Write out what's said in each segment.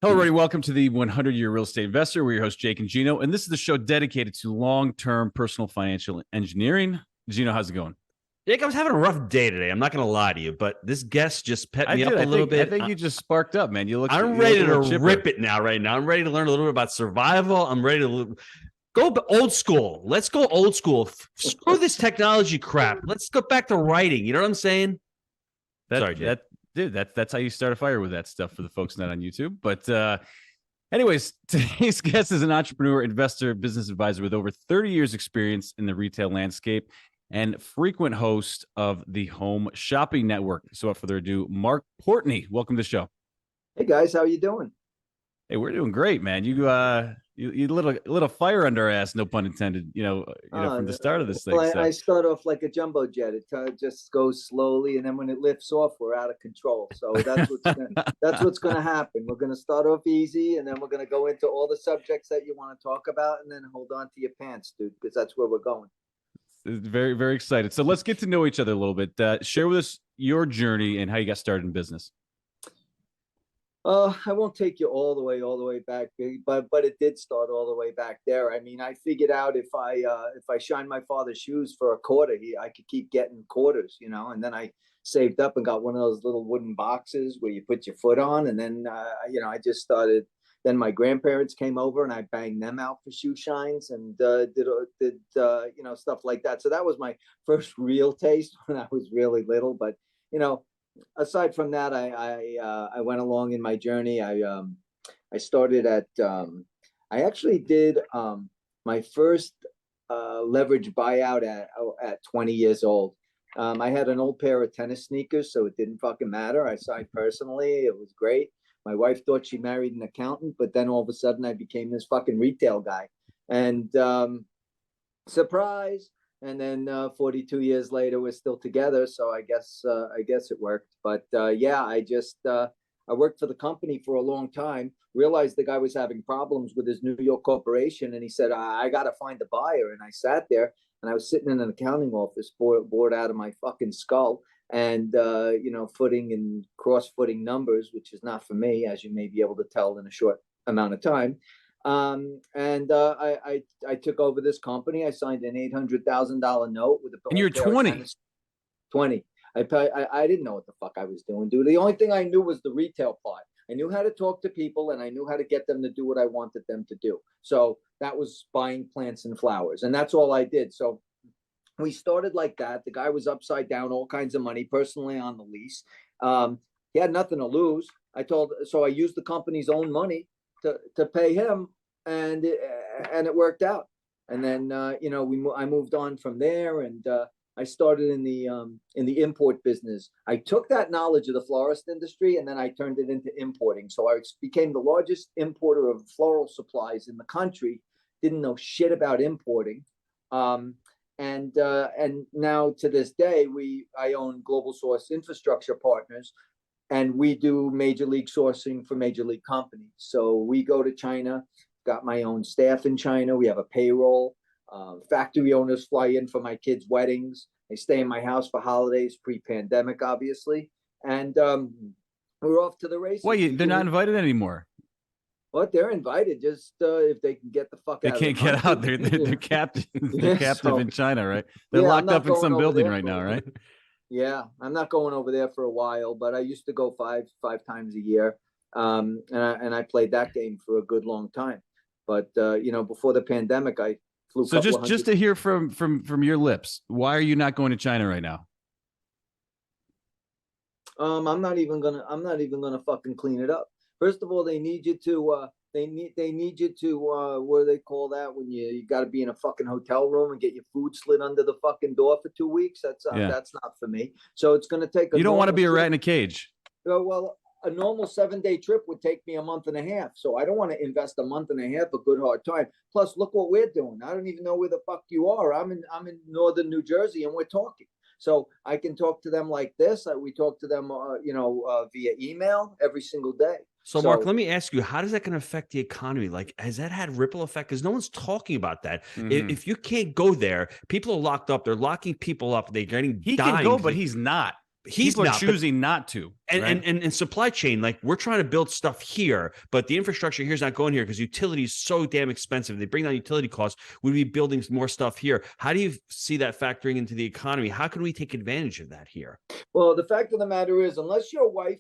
Hello, everybody. Welcome to the 100-Year Real Estate Investor. We're your host, Jake and Gino, and this is the show dedicated to long-term personal financial engineering. Gino, how's it going? Jake, I was having a rough day today. I'm not going to lie to you, but this guest just pet me up a little bit. I think you just sparked up, man. I'm ready to rip it now, right now. I'm ready to learn a little bit about survival. I'm ready to go old school. Let's go old school. Screw this technology crap. Let's go back to writing. You know what I'm saying? Sorry, Jake. That's how you start a fire with that stuff for the folks not on YouTube. But anyways, today's guest is an entrepreneur, investor, business advisor with over 30 years experience in the retail landscape and frequent host of the Home Shopping Network. So without further ado, Marc Portney, welcome to the show. Hey guys, how you doing? Hey, we're doing great, man. You lit a fire under our ass, no pun intended. From the start of this thing. Well, I start off like a jumbo jet. It just goes slowly, and then when it lifts off, we're out of control. So that's what's gonna happen. We're gonna start off easy, and then we're gonna go into all the subjects that you want to talk about, and then hold on to your pants, dude, because that's where we're going. Very, very excited. So let's get to know each other a little bit. Share with us your journey and how you got started in business. I won't take you all the way back, but it did start all the way back there. I mean, I figured out if I shined my father's shoes for a quarter, I could keep getting quarters, and then I saved up and got one of those little wooden boxes where you put your foot on, and then I just started. Then my grandparents came over and I banged them out for shoe shines and did stuff like that. So that was my first real taste when I was really little, but aside from that, I went along in my journey. I started at I actually did my first leverage buyout at 20 years old. I had an old pair of tennis sneakers, so it didn't fucking matter. I signed personally. It was great. My wife thought she married an accountant, but then all of a sudden I became this fucking retail guy. And surprise. And then 42 years later, we're still together. So I guess it worked. But I worked for the company for a long time, realized the guy was having problems with his New York corporation. And he said, I got to find a buyer. And I sat there and I was sitting in an accounting office bored out of my fucking skull and, footing and cross-footing numbers, which is not for me, as you may be able to tell in a short amount of time. I took over this company. I signed an $800,000 note with a. And you're 20. 20. I didn't know what the fuck I was doing, dude. The only thing I knew was the retail part. I knew how to talk to people, and I knew how to get them to do what I wanted them to do. So that was buying plants and flowers, and that's all I did. So we started like that. The guy was upside down, all kinds of money, personally on the lease. He had nothing to lose. So I used the company's own money to pay him, and it worked out. And then I moved on from there, and I started in the import business. I took that knowledge of the florist industry, and then I turned it into importing. So I became the largest importer of floral supplies in the country. Didn't know shit about importing, and now to this day, I own Global Source Infrastructure Partners. And we do major league sourcing for major league companies. So we go to China, got my own staff in China. We have a payroll. Factory owners fly in for my kids' weddings. They stay in my house for holidays, pre-pandemic, obviously. And we're off to the races. Well, they're not invited anymore. What? They're invited, just if they can get the fuck out. They can't get out. They're captive. They're captive in China, right? They're locked up in some building right now, right? Yeah, I'm not going over there for a while, but I used to go five times a year, and I played that game for a good long time. But before the pandemic, I flew. So just to hear from your lips, why are you not going to China right now? I'm not even gonna fucking clean it up. First of all, they need you to. They need you to what do they call that when you got to be in a fucking hotel room and get your food slid under the fucking door for 2 weeks. That's not for me. So it's going to take. You don't want to be a rat in a cage. Well, a normal 7-day trip would take me a month and a half. So I don't want to invest a month and a half of good hard time. Plus, look what we're doing. I don't even know where the fuck you are. I'm in northern New Jersey and we're talking. So I can talk to them like this. We talk to them, via email every single day. So, Mark, let me ask you, how does that going to affect the economy? Like, has that had ripple effect? Because no one's talking about that. Mm-hmm. If you can't go there, people are locked up. They're locking people up. They're getting dying. He can go, but he's not. People are choosing not to. And supply chain, like we're trying to build stuff here, but the infrastructure here is not going here because utility is so damn expensive. They bring down utility costs. We'd be building more stuff here. How do you see that factoring into the economy? How can we take advantage of that here? Well, the fact of the matter is, unless your wife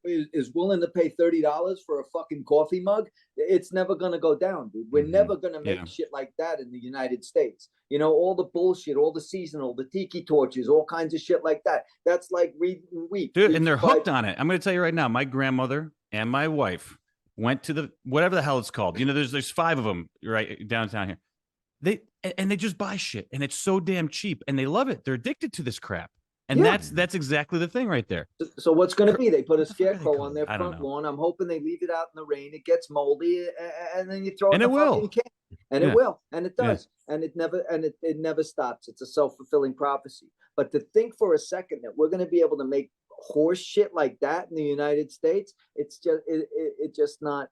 is willing to pay $30 for a fucking coffee mug, it's never going to go down, dude. We're never going to make shit like that in the United States. You know, all the bullshit, all the seasonal, the tiki torches, all kinds of shit like that. That's like reading wheat. Dude, and they're hooked on it. I'm going to tell you right now, my grandmother and my wife went to the, whatever the hell it's called. You know, there's 5 of them right downtown here. They just buy shit, and it's so damn cheap, and they love it. They're addicted to this crap. And that's exactly the thing right there. So what's going to be? They put a scarecrow on their front lawn. I'm hoping they leave it out in the rain. It gets moldy, and then you throw it in the fucking can. And it will, and it does, and it never stops. It's a self-fulfilling prophecy. But to think for a second that we're going to be able to make horse shit like that in the United States, it's not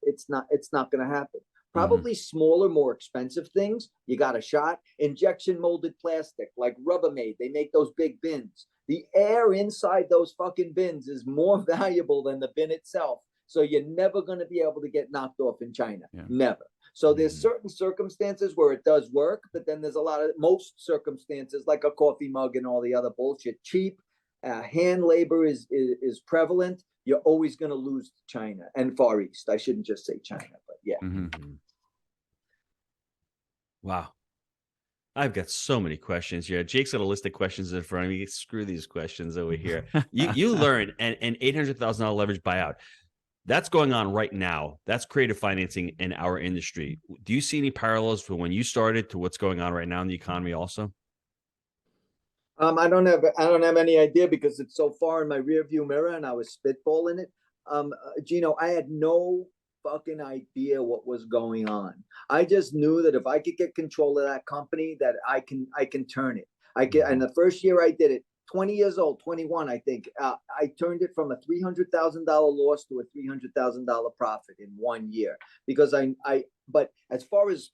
going to happen. Probably smaller, more expensive things. You got a shot. Injection molded plastic, like Rubbermaid. They make those big bins. The air inside those fucking bins is more valuable than the bin itself. So you're never going to be able to get knocked off in China. Never. So there's certain circumstances where it does work, but then there's most circumstances like a coffee mug and all the other bullshit. Cheap, hand labor is prevalent. You're always going to lose to China and Far East. I shouldn't just say China, but yeah. Wow. I've got so many questions here. Jake's got a list of questions in front of me. Screw these questions over here. You learn an $800,000 leverage buyout. That's going on right now. That's creative financing in our industry. Do you see any parallels from when you started to what's going on right now in the economy also? I don't have any idea because it's so far in my rearview mirror and I was spitballing it. Gino, I had no fucking idea what was going on. I just knew that if I could get control of that company, that I can turn it. And the first year I did it, 20 years old, 21, I think, I turned it from a $300,000 loss to a $300,000 profit in 1 year. Because but as far as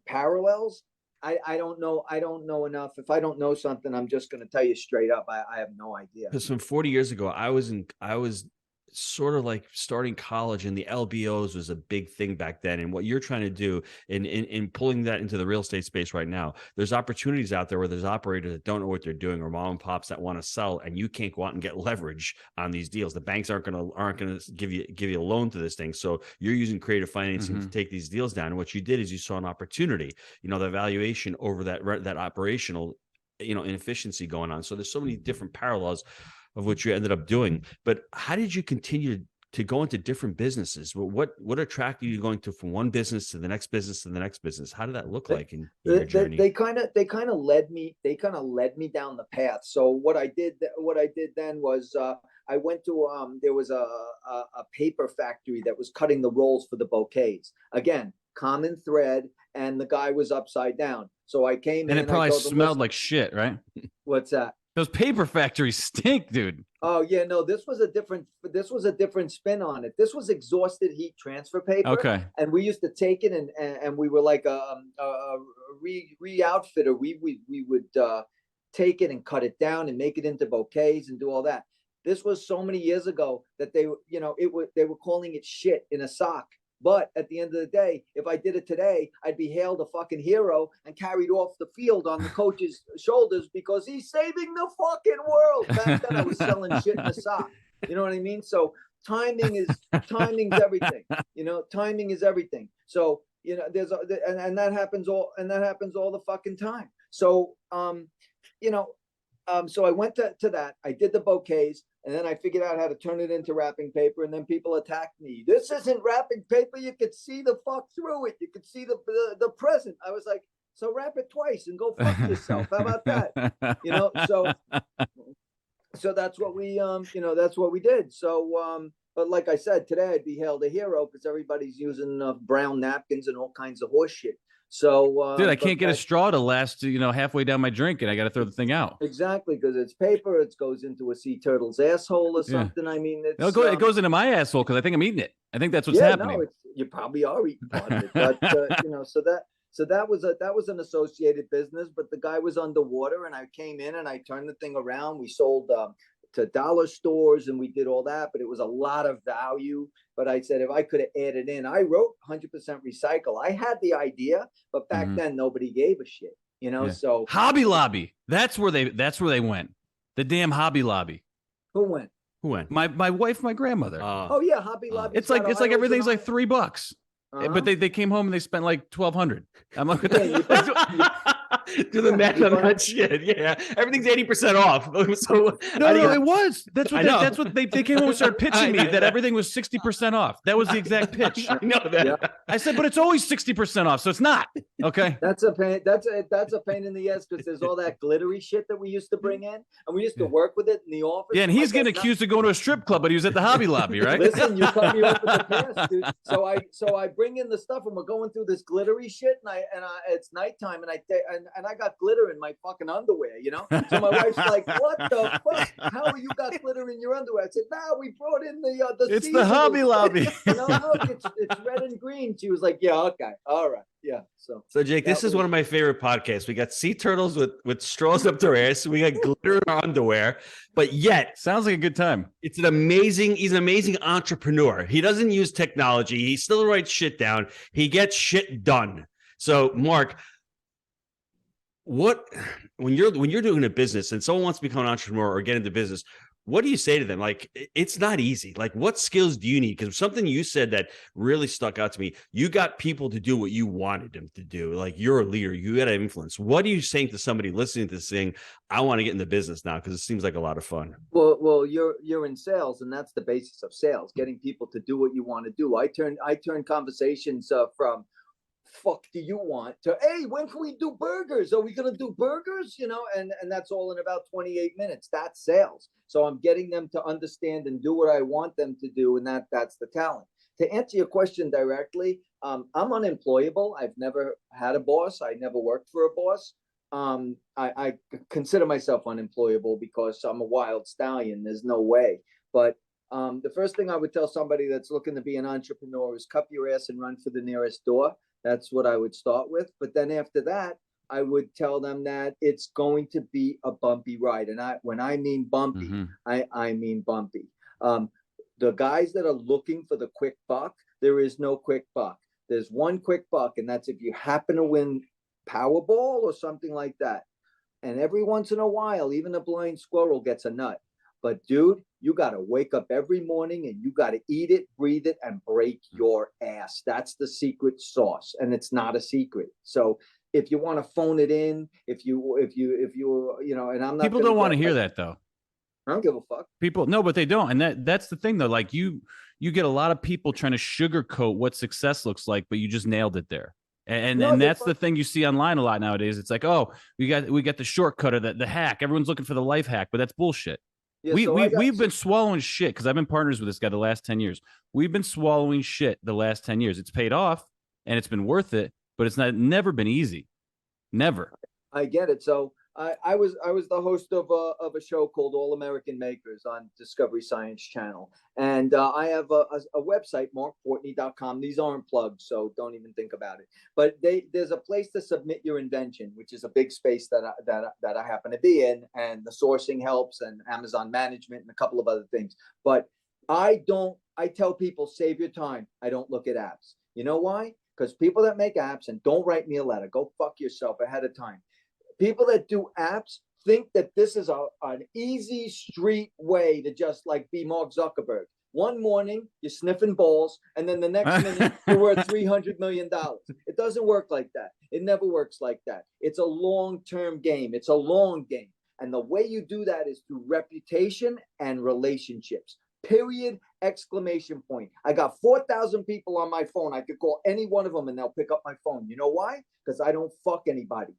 parallels, I don't know. I don't know enough. If I don't know something, I'm just going to tell you straight up. I have no idea. Because from 40 years ago, I was sort of like starting college, and the LBOs was a big thing back then. And what you're trying to do in pulling that into the real estate space right now, there's opportunities out there where there's operators that don't know what they're doing, or mom and pops that want to sell, and you can't go out and get leverage on these deals. The banks aren't going to give you a loan to this thing. So you're using creative financing to take these deals down. And what you did is you saw an opportunity, the valuation over that operational, inefficiency going on. So there's so many different parallels of what you ended up doing. But how did you continue to go into different businesses? What attracted you going from one business to the next business to the next business? How did that look like in your journey? They kind of led me down the path. So what I did then was I went to there was a paper factory that was cutting the rolls for the bouquets. Again, common thread, and the guy was upside down. So I came in, and it probably smelled like shit, right? What's that? Those paper factories stink, dude. Oh yeah, no, this was a different spin on it. This was exhausted heat transfer paper. Okay. And we used to take it and we were like a re-outfitter. We would take it and cut it down and make it into bouquets and do all that. This was so many years ago that they were calling it shit in a sock. But at the end of the day, if I did it today, I'd be hailed a fucking hero and carried off the field on the coach's shoulders because he's saving the fucking world. Back then I was selling shit in a sock. You know what I mean? So timing's everything. Timing is everything. So, there's and that happens all the fucking time. So, so I went to that. I did the bouquets. And then I figured out how to turn it into wrapping paper, and then people attacked me. This isn't wrapping paper. You could see the fuck through it. You could see the present. I was like, so wrap it twice and go fuck yourself. How about that? So that's what we did. So, but like I said, today I'd be hailed a hero because everybody's using brown napkins and all kinds of horse shit. So, dude, I can't get a straw to last, halfway down my drink, and I got to throw the thing out. Exactly, because it's paper. It goes into a sea turtle's asshole or something. I mean, it goes into my asshole because I think I'm eating it. I think that's what's happening. No, you probably are eating part of it, but so that was an associated business. But the guy was underwater, and I came in and I turned the thing around. We sold to dollar stores, and we did all that, but it was a lot of value. But I said, if I could have added in, I wrote 100% recycle. I had the idea, but back then nobody gave a shit, so Hobby Lobby. That's where they went. The damn Hobby Lobby. Who went? My wife, my grandmother. Oh yeah, Hobby Lobby. It's like everything's like $3. But they came home and they spent like $1,200. I'm like, do the math on that shit. Yeah, everything's 80% off. So no, it was. That's what they came home and started pitching me that everything was 60% off. That was the exact pitch. I know that. Yeah. I said, but it's always 60% off, so it's not. Okay. That's a pain. That's a pain in the ass because there's all that glittery shit that we used to bring in, and we used to work with it in the office. Yeah, and he's getting accused of going to a strip club, but he was at the Hobby Lobby, right? Listen, you cut me off with the past, dude. So I bring in the stuff, and we're going through this glittery shit, and it's nighttime, and I got glitter in my fucking underwear, So my wife's like, "What the fuck? How you got glitter in your underwear?" I said, "No, we brought in the It's the Hobby Lobby." No, it's red and green. She was like, "Yeah, okay, all right, yeah." So Jake, this is one of my favorite podcasts. We got sea turtles with straws up their ass. We got glitter in our underwear, but yet sounds like a good time. He's an amazing entrepreneur. He doesn't use technology. He still writes shit down. He gets shit done. So Marc, when you're doing a business and someone wants to become an entrepreneur or get into business, what do you say to them? Like, it's not easy. Like, what skills do you need? Because something you said that really stuck out to me, you got people to do what you wanted them to do. Like, you're a leader, you got to influence. What are you saying to somebody listening to this saying, I want to get into business now? Because it seems like a lot of fun. Well, you're in sales, and that's the basis of sales, getting people to do what you want to do. I turn conversations from fuck do you want to, hey, when can we do burgers? Are we going to do burgers? And that's all in about 28 minutes. That's sales. So I'm getting them to understand and do what I want them to do. And that's the talent. To answer your question directly, I'm unemployable. I've never had a boss. I never worked for a boss. I consider myself unemployable because I'm a wild stallion. There's no way. But the first thing I would tell somebody that's looking to be an entrepreneur is cup your ass and run for the nearest door. That's what I would start with. But then after that, I would tell them that it's going to be a bumpy ride. And when I mean bumpy, I mean bumpy. The guys that are looking for the quick buck, there is no quick buck. There's one quick buck, and that's if you happen to win Powerball or something like that. And every once in a while, even a blind squirrel gets a nut. But dude, you got to wake up every morning and you got to eat it, breathe it, and break your ass. That's the secret sauce. And it's not a secret. So if you want to phone it in, if you, and I'm not. People don't want to hear that though. I don't give a fuck. People, no, but they don't. And that's the thing though. Like you get a lot of people trying to sugarcoat what success looks like, but you just nailed it there. And that's the thing you see online a lot nowadays. It's like, oh, we got the shortcut or the hack. Everyone's looking for the life hack, but that's bullshit. Yeah, we've been swallowing shit because I've been partners with this guy the last 10 years. We've been swallowing shit the last 10 years. It's paid off and it's been worth it, but it's never been easy. Never. I get it. So I was the host of a show called All American Makers on Discovery Science Channel. And I have a website, marcportney.com. These aren't plugs, so don't even think about it. But there's a place to submit your invention, which is a big space that I happen to be in. And the sourcing helps and Amazon management and a couple of other things. But I tell people, save your time. I don't look at apps. You know why? Because people that make apps, and don't write me a letter, go fuck yourself ahead of time. People that do apps think that this is an easy street way to just like be Mark Zuckerberg. One morning you're sniffing balls, and then the next minute you're worth $300 million. It doesn't work like that. It never works like that. It's a long-term game. It's a long game. And the way you do that is through reputation and relationships. Period, exclamation point. I got 4,000 people on my phone. I could call any one of them and they'll pick up my phone. You know why? Because I don't fuck anybody.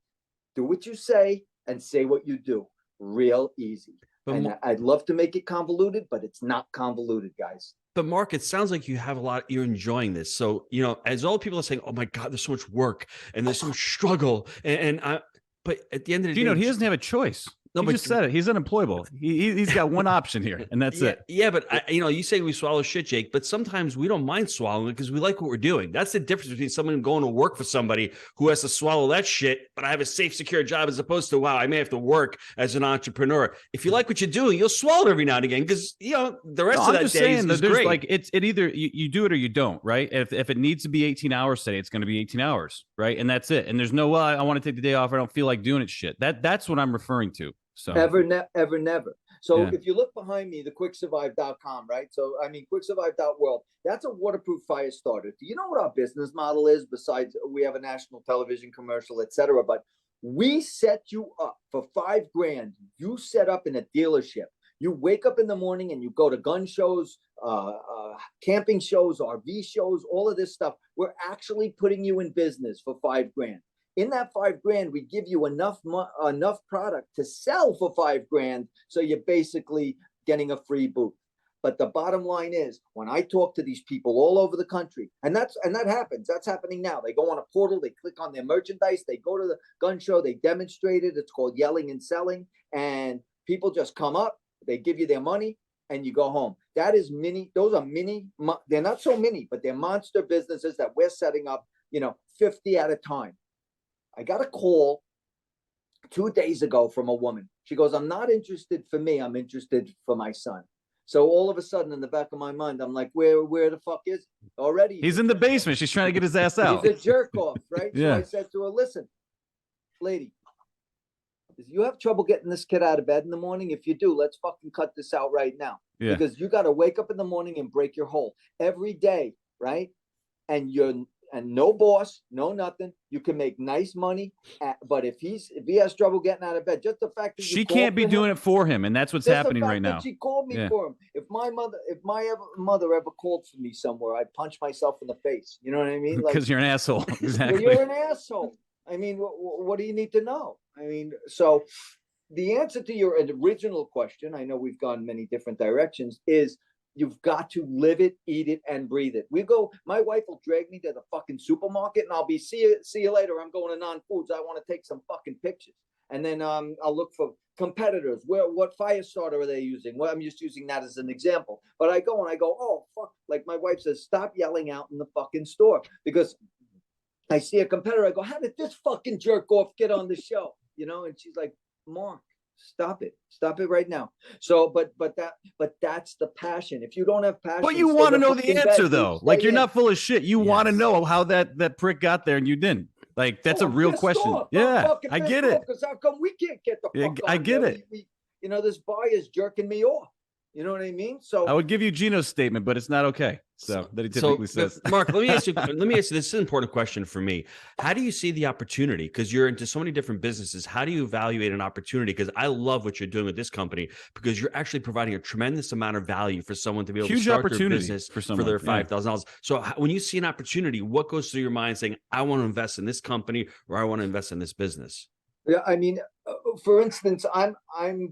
Do what you say and say what you do. Real easy. And I'd love to make it convoluted, but it's not convoluted, guys. But Marc, it sounds like you have you're enjoying this. So, as all people are saying, oh my God, there's so much work and there's so much struggle. But at the end of the day, he doesn't have a choice. No, He but just said it. He's unemployable. He's got one option here, and that's it. Yeah, but you say we swallow shit, Jake, but sometimes we don't mind swallowing it because we like what we're doing. That's the difference between someone going to work for somebody who has to swallow that shit, but I have a safe, secure job, as opposed to, wow, I may have to work as an entrepreneur. If you like what you're doing, you'll swallow it every now and again because the rest of that day is great. Like it either you do it or you don't, right? If it needs to be 18 hours today, it's going to be 18 hours, right? And that's it. And there's no, well, I want to take the day off. I don't feel like doing it. Shit. That's what I'm referring to. So ever, never. So if you look behind me, the quicksurvive.com, right? So, I mean, quicksurvive.world, that's a waterproof fire starter. Do you know what our business model is? Besides, we have a national television commercial, etc. But we set you up for $5,000. You set up in a dealership. You wake up in the morning and you go to gun shows, camping shows, RV shows, all of this stuff. We're actually putting you in business for $5,000. In that $5,000, we give you enough product to sell for $5,000. So you're basically getting a free booth. But the bottom line is, when I talk to these people all over the country, and that happens, that's happening now. They go on a portal, they click on their merchandise, they go to the gun show, they demonstrate it. It's called yelling and selling. And people just come up, they give you their money, and you go home. That is those are they're not so mini, but they're monster businesses that we're setting up, 50 at a time. I got a call 2 days ago from a woman. She goes, I'm not interested for me. I'm interested for my son. So all of a sudden, in the back of my mind, I'm like, where the fuck is he? Already? He's in the basement. She's trying to get his ass out. He's a jerk off, right? Yeah. So I said to her, listen, lady, if you have trouble getting this kid out of bed in the morning, if you do, let's fucking cut this out right now. Yeah. Because you got to wake up in the morning and break your hole every day, right? And no boss, no nothing. You can make nice money, but if he has trouble getting out of bed, just the fact that she can't be doing it for him, and that's what's happening right now. She called me for him. If my mother ever called for me somewhere, I'd punch myself in the face. You know what I mean? Because you're an asshole. Exactly. You're an asshole. I mean, what do you need to know? I mean, so the answer to your original question, I know we've gone many different directions, is you've got to live it, eat it, and breathe it. My wife will drag me to the fucking supermarket and I'll be, see you later. I'm going to non-foods. I want to take some fucking pictures. And then I'll look for competitors. What fire starter are they using? Well, I'm just using that as an example. But I go, oh, fuck. Like my wife says, stop yelling out in the fucking store. Because I see a competitor. I go, how did this fucking jerk off get on the show? And she's like, Mark, stop it right now. So but that's the passion. If you don't have passion, but you want to know the answer though. Like, you're not full of shit. You want to know how that prick got there and you didn't. Like, that's a real question. Yeah, I get it. Because how come we can't get the fuck I get it. This buyer's jerking me off. You know what I mean? So I would give you Gino's statement, but it's not okay. So that he typically says. Mark, let me ask you. This is an important question for me. How do you see the opportunity? Because you're into so many different businesses. How do you evaluate an opportunity? Because I love what you're doing with this company, because you're actually providing a tremendous amount of value for someone to be able to start their business for their $5,000. So when you see an opportunity, what goes through your mind saying, I want to invest in this company, or I want to invest in this business? Yeah, I mean, for instance, I'm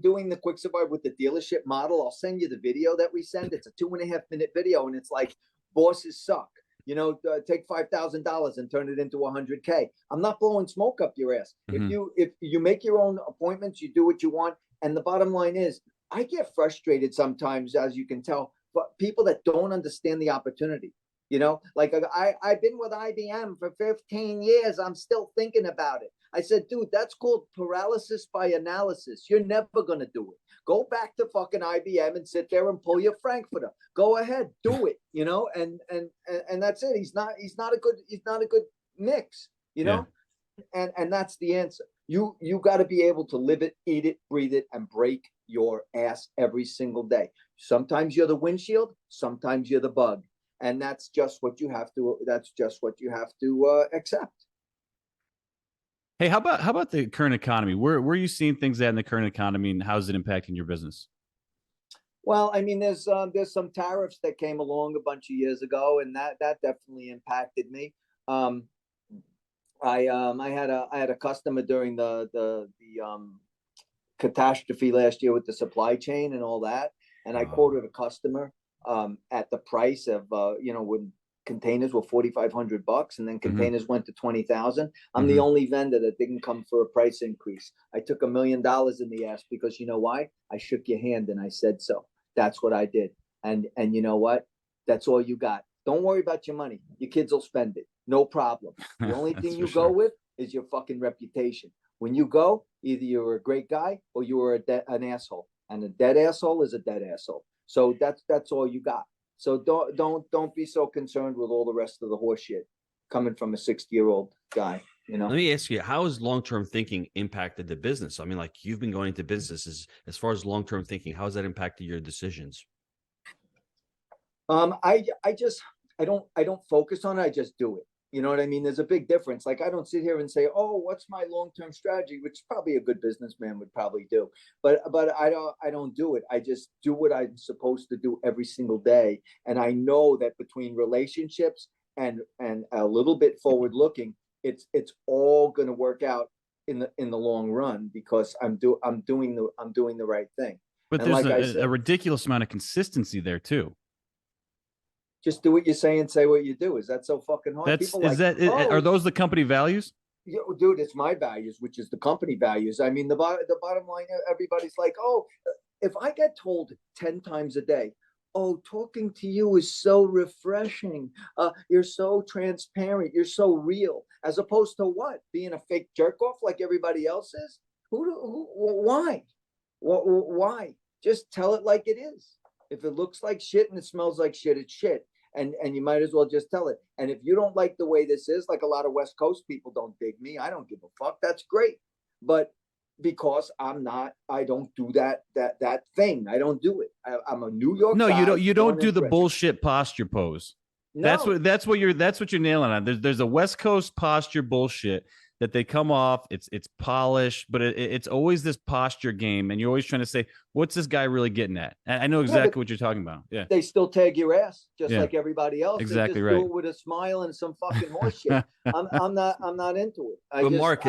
doing the Quick Survive with the dealership model. I'll send you the video that we send. It's a 2.5-minute video, and it's like, bosses suck. Take $5,000 and turn it into $100K. I'm not blowing smoke up your ass. Mm-hmm. If you make your own appointments, you do what you want. And the bottom line is, I get frustrated sometimes, as you can tell, but people that don't understand the opportunity. Like I've been with IBM for 15 years. I'm still thinking about it. I said, dude, that's called paralysis by analysis. You're never going to do it. Go back to fucking IBM and sit there and pull your Frankfurter. Go ahead, do it, and that's it. He's not a good mix, and that's the answer. You got to be able to live it, eat it, breathe it, and break your ass every single day. Sometimes you're the windshield, sometimes you're the bug. And that's just what you have to accept. Hey, how about the current economy? Where are you seeing things at in the current economy, and how's it impacting your business? Well, I mean, there's some tariffs that came along a bunch of years ago, and that definitely impacted me. I had a customer during the catastrophe last year with the supply chain and all that, and I quoted a customer at the price of when containers were $4,500, and then containers went to 20,000. I'm the only vendor that didn't come for a price increase. I took $1 million in the ass because you know why? I shook your hand and I said so. That's what I did. And you know what? That's all you got. Don't worry about your money. Your kids will spend it. No problem. The only thing you go with is your fucking reputation. When you go, either you're a great guy or you are an asshole. And a dead asshole is a dead asshole. So that's all you got. So don't be so concerned with all the rest of the horse shit coming from a 60-year-old guy. You know. Let me ask you, how has long-term thinking impacted the business? I mean, like, you've been going into businesses. As far as long-term thinking, how has that impacted your decisions? I don't focus on it. I just do it. You know what I mean? There's a big difference. Like, I don't sit here and say, oh, what's my long-term strategy, which probably a good businessman would probably do. But I don't do it. I just do what I'm supposed to do every single day. And I know that between relationships and a little bit forward looking, it's all going to work out in the long run because I'm doing the right thing. But and there's a ridiculous amount of consistency there too. Just do what you say and say what you do. Is that so fucking hard? Are those the company values? Yeah, dude, it's my values, which is the company values. I mean, the bottom line, everybody's like, oh, if I get told 10 times a day, oh, talking to you is so refreshing. You're so transparent. You're so real. As opposed to what? Being a fake jerk off like everybody else is? Why? Why? Just tell it like it is. If it looks like shit and it smells like shit, it's shit. And you might as well just tell it. And if you don't like the way this is, like a lot of West Coast people don't dig me, I don't give a fuck. That's great. But because I don't do that thing. I don't do it. I'm a New York guy. No, you don't do the bullshit posture pose. No. That's what you're nailing on. There's a West Coast posture bullshit that they come off. It's polished, but it's always this posture game, and you're always trying to say, what's this guy really getting at? And I know exactly what you're talking about. Yeah, they still tag your ass just like everybody else. Exactly, they just do it with a smile and some fucking horse shit. I'm not into it. Mark,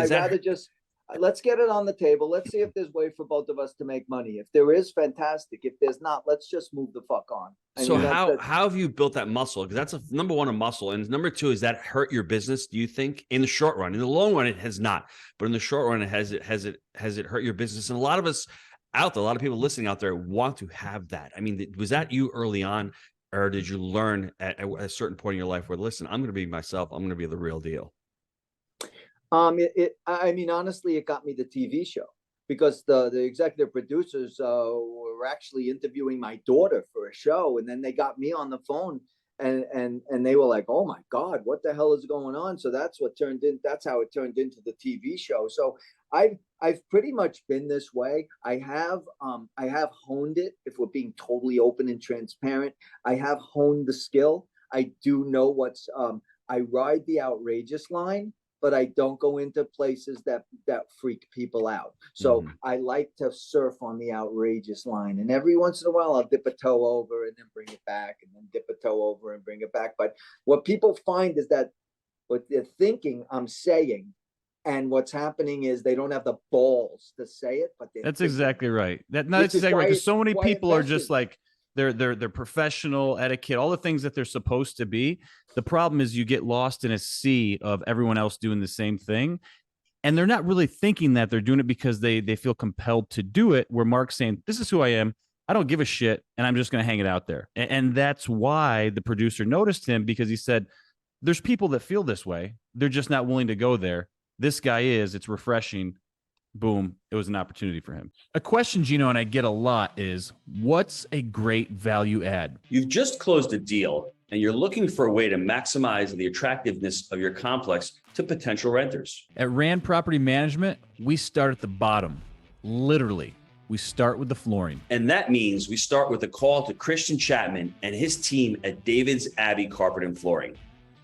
let's get it on the table. Let's see if there's a way for both of us to make money. If there is, fantastic. If there's not, let's just move the fuck on. So how have you built that muscle? Because that's number one, a muscle. And number two, is that hurt your business, do you think, in the short run? In the long run, it has not. But in the short run, has it hurt your business? And a lot of us out there, a lot of people listening out there want to have that. I mean, was that you early on, or did you learn at a certain point in your life where, listen, I'm going to be myself. I'm going to be the real deal? I mean, honestly, it got me the TV show because the executive producers were actually interviewing my daughter for a show, and then they got me on the phone, and they were like, "Oh my God, what the hell is going on?" So that's how it turned into the TV show. So I've pretty much been this way. I have honed it. If we're being totally open and transparent, I have honed the skill. I do know I ride the outrageous line, but I don't go into places that freak people out. So I like to surf on the outrageous line. And every once in a while, I'll dip a toe over and then bring it back, and then dip a toe over and bring it back. But what people find is that what they're thinking I'm saying, and what's happening is they don't have the balls to say it. But that's exactly right. That's exactly right. Because so many people are just like, they're professional etiquette, all the things that they're supposed to be. The problem is you get lost in a sea of everyone else doing the same thing. And they're not really thinking that they're doing it because they feel compelled to do it, where Mark's saying, this is who I am. I don't give a shit. And I'm just going to hang it out there. And that's why the producer noticed him, because he said, there's people that feel this way. They're just not willing to go there. This guy is. It's refreshing. Boom. It was an opportunity for him. A question, Gino, and I get a lot is, what's a great value add? You've just closed a deal and you're looking for a way to maximize the attractiveness of your complex to potential renters. At Rand Property Management, we start at the bottom. Literally, we start with the flooring. And that means we start with a call to Christian Chapman and his team at David's Abbey Carpet and Flooring.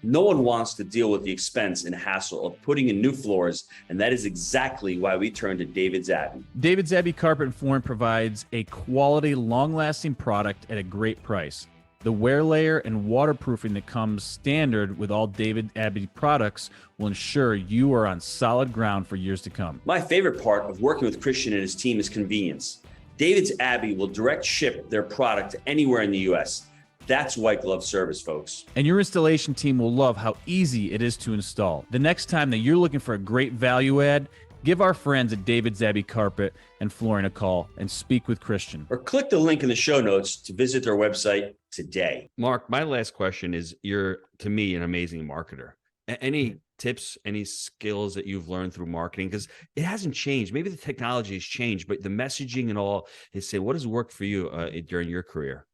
No one wants to deal with the expense and hassle of putting in new floors, and that is exactly why we turned to David's Abbey. David's Abbey Carpet and Flooring provides a quality, long-lasting product at a great price. The wear layer and waterproofing that comes standard with all David Abbey products will ensure you are on solid ground for years to come. My favorite part of working with Christian and his team is convenience. David's Abbey will direct ship their product to anywhere in the U.S. That's white glove service, folks. And your installation team will love how easy it is to install. The next time that you're looking for a great value add, give our friends at David's Abbey Carpet and Flooring a call and speak with Christian. Or click the link in the show notes to visit their website today. Mark, my last question is, you're, to me, an amazing marketer. Any tips, any skills that you've learned through marketing? Because it hasn't changed. Maybe the technology has changed, but the messaging and all is, say, what has worked for you during your career?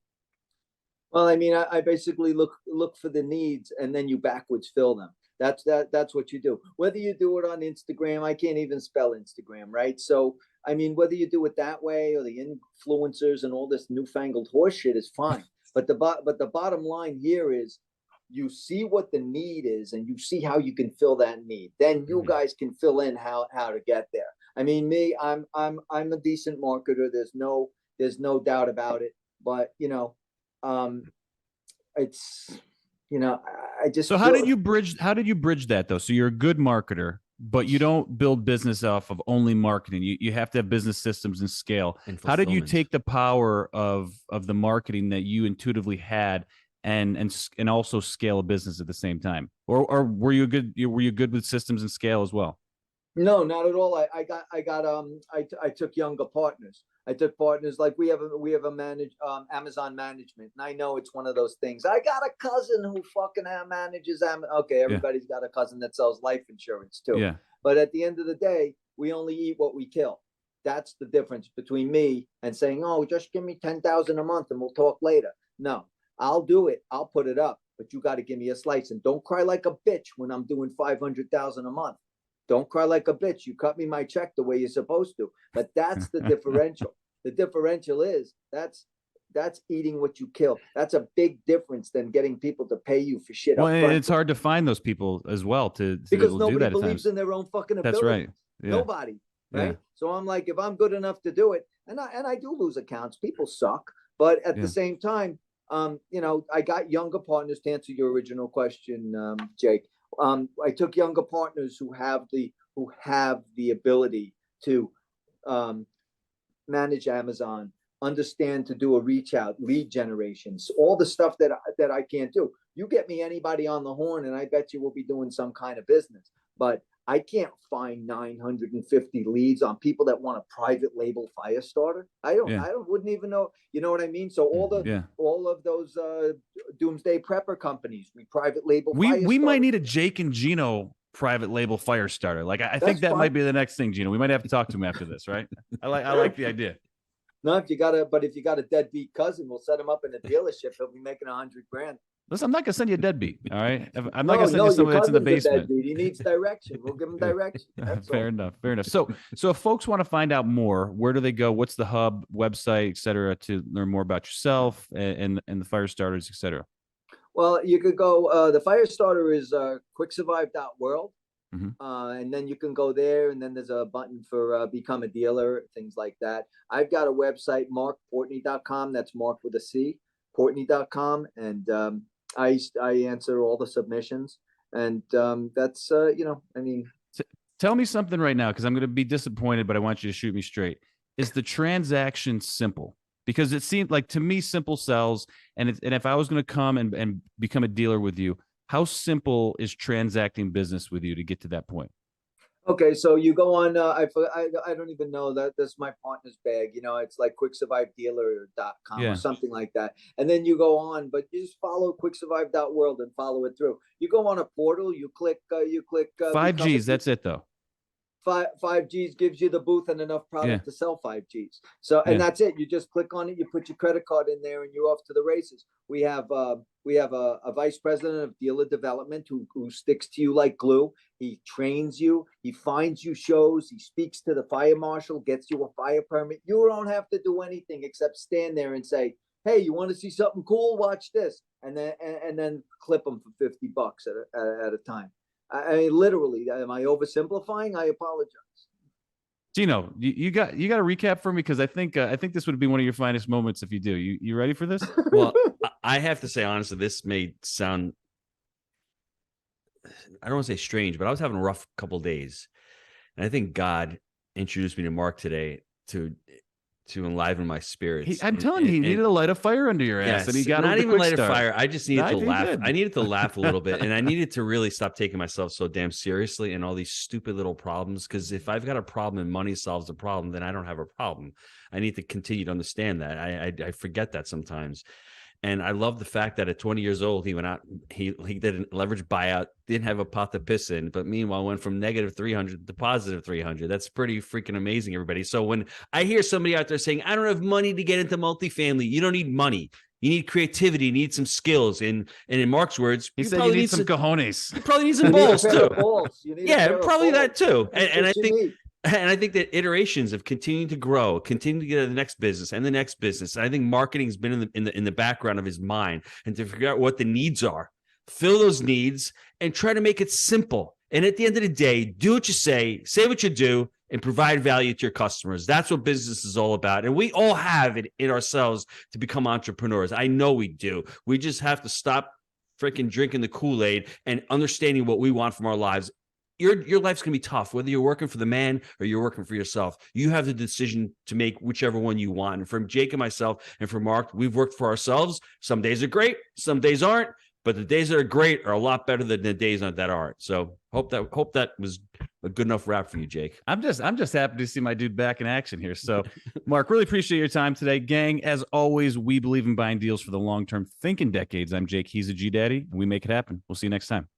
Well, I mean, I basically look for the needs and then you backwards fill them. That's what you do. Whether you do it on Instagram, I can't even spell Instagram, right? So, I mean, whether you do it that way or the influencers and all this newfangled horse shit is fine. But the bottom line here is, you see what the need is and you see how you can fill that need. Then you guys can fill in how to get there. I mean, me, I'm a decent marketer. There's no doubt about it. But it's, I just. So how did you bridge that though? So you're a good marketer, but you don't build business off of only marketing. You have to have business systems and scale. How did you take the power of the marketing that you intuitively had and also scale a business at the same time? Or were you good with systems and scale as well? No, not at all. I took younger partners. I took partners like we have a Amazon management, and I know it's one of those things. I got a cousin who fucking manages Amazon. Okay, everybody's got a cousin that sells life insurance too. Yeah. But at the end of the day, we only eat what we kill. That's the difference between me and saying, "Oh, just give me 10,000 a month and we'll talk later." No, I'll do it. I'll put it up, but you got to give me a slice, and don't cry like a bitch when I'm doing 500,000 a month. Don't cry like a bitch. You cut me my check the way you're supposed to. But that's the differential. The differential is that's eating what you kill. That's a big difference than getting people to pay you for shit. Well, and it's hard to find those people as well to because nobody believes in their own fucking ability. That's right. Yeah. Nobody. Right. Yeah. So I'm like, if I'm good enough to do it, and I do lose accounts. People suck. But at the same time, I got younger partners. To answer your original question, Jake. I took younger partners who have the ability to manage Amazon, understand to do a reach out, lead generations, all the stuff that I can't do. You get me anybody on the horn, and I bet you we'll be doing some kind of business. But I can't find 950 leads on people that want a private label fire starter. I wouldn't even know. You know what I mean? So all of those doomsday prepper companies, we private label. We might need a Jake and Gino private label fire starter. Like I think that might be the next thing, Gino. We might have to talk to him after this, right? I like the idea. No, if you got a deadbeat cousin, we'll set him up in a dealership. He'll be making $100,000. Listen, I'm not gonna send you a deadbeat. All right, I'm not gonna send you somebody that's in the basement. He needs direction. We'll give him direction. Fair enough. So if folks want to find out more, where do they go? What's the hub, website, et cetera, to learn more about yourself and the fire starters, et cetera? Well, you could go. The fire starter is quicksurvive.world. And then you can go there, and then there's a button for become a dealer, things like that. I've got a website, marcportney.com. That's Mark with a C, Portney.com, and I answer all the submissions, and that's Tell me something right now, because I'm going to be disappointed, but I want you to shoot me straight. Is the transaction simple? Because it seemed like, to me, simple sells, and if I was going to come and become a dealer with you, how simple is transacting business with you to get to that point? Okay, so you go on, I don't even know that's my partner's bag. It's like quicksurvivedealer.com or something like that. And then you go on, but you just follow quicksurvive.world and follow it through. You go on a portal, you click 5Gs, that's it though. 5Gs gives you the booth and enough product to sell 5Gs. So, and that's it. You just click on it, you put your credit card in there, and you're off to the races. We have a vice president of dealer development who sticks to you like glue. He trains you. He finds you shows. He speaks to the fire marshal, gets you a fire permit. You don't have to do anything except stand there and say, "Hey, you want to see something cool? Watch this," and then clip them for $50 at a time. I mean, literally, am I oversimplifying? I apologize. Gino, you got to recap for me, because I think this would be one of your finest moments if you do. You ready for this? Well, I have to say, honestly, this may sound, I don't want to say strange, but I was having a rough couple of days, and I think God introduced me to Mark today to to enliven my spirits. I'm telling you, he needed to light a fire under your ass, and he got not him even the quick light a start. fire. I just needed to He laugh. did. I needed to laugh a little bit, and I needed to really stop taking myself so damn seriously and all these stupid little problems. Because if I've got a problem and money solves the problem, then I don't have a problem. I need to continue to understand that. I forget that sometimes. And I love the fact that at 20 years old, he went out, he did a leverage buyout, didn't have a pot to piss in, but meanwhile went from negative 300 to positive 300. That's pretty freaking amazing, everybody. So when I hear somebody out there saying, I don't have money to get into multifamily, you don't need money. You need creativity, you need some skills. And in Mark's words, he said you need some cojones. You probably need some balls too. Yeah, probably that too. And I think... need. And I think that iterations of continuing to grow, continuing to get to the next business and the next business. And I think marketing has been in the background of his mind, and to figure out what the needs are, fill those needs, and try to make it simple. And at the end of the day, do what you say what you do, and provide value to your customers. That's what business is all about. And we all have it in ourselves to become entrepreneurs. I know we do. We just have to stop freaking drinking the Kool-Aid and understanding what we want from our lives. Your life's going to be tough, whether you're working for the man or you're working for yourself. You have the decision to make whichever one you want. And from Jake and myself and from Mark, we've worked for ourselves. Some days are great, some days aren't, but the days that are great are a lot better than the days that aren't. So hope that was a good enough wrap for you, Jake. I'm just happy to see my dude back in action here. So, Mark, really appreciate your time today, gang. As always, we believe in buying deals for the long term. Think in decades. I'm Jake. He's a G Daddy, and we make it happen. We'll see you next time.